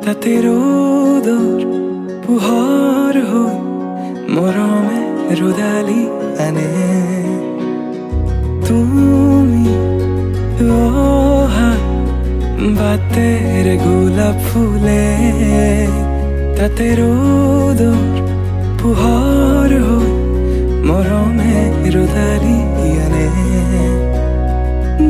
তাতে ৰ'দৰ পোহৰ হৈ মৰমে ৰ'দালি আনে তুমি অহা বাটেৰে গোলাপ ফুলে তাতে ৰ'দৰ পোহৰ হৈ মৰমে ৰ'দালি আনে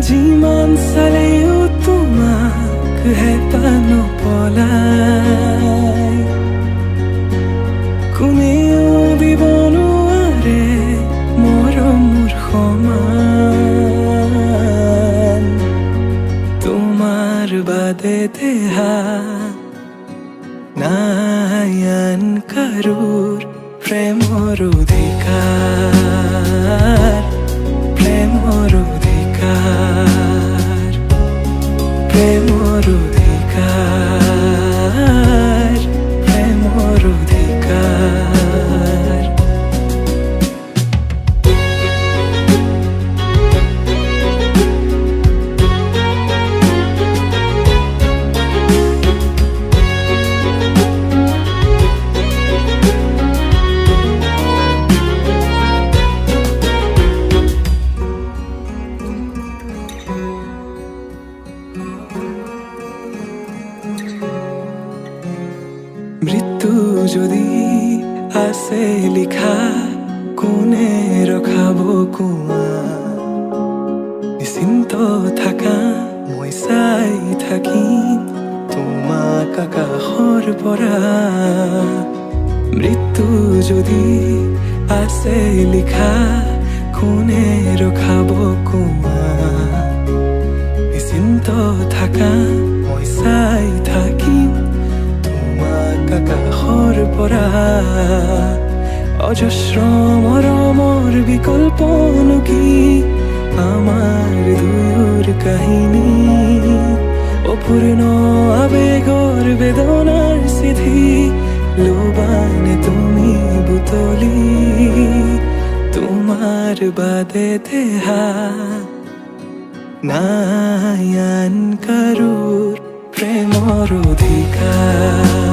যিমান চালেও তোমাক হেঁপাহ নপলাই কোনেও দিব নোৱাৰে মৰমৰ সমান তোমাৰ বাদে দেহা নাই আন কাৰোৰ প্ৰেমৰ অধিকাৰ প্ৰেমৰ অধিকাৰ প্ৰেমৰ অধিকাৰ প্ৰেমৰ অধিকাৰ মৃত্যু যদি আছে লিখা কোনে ৰখাব কোৱা নিশ্চিন্ত থাকা মই চাই থাকিম তোমাক আকাশৰ পৰা মৃত্যু যদি আছে লিখা কোনে ৰখাব কোৱা নিশ্চিন্ত থাকা মই চাই থাকিম আকাশৰ পৰা অজস্ৰ মৰমৰ বিকল্পনো কি আমাৰ দুয়োৰ কাহিনী অপূৰ্ণ আবেগৰ বেদনাৰ চিঠি লোবানে তুমি বুটলি তোমাৰ বাদে দেহা নাই আন কাৰোৰ প্ৰেমৰ অধিকাৰ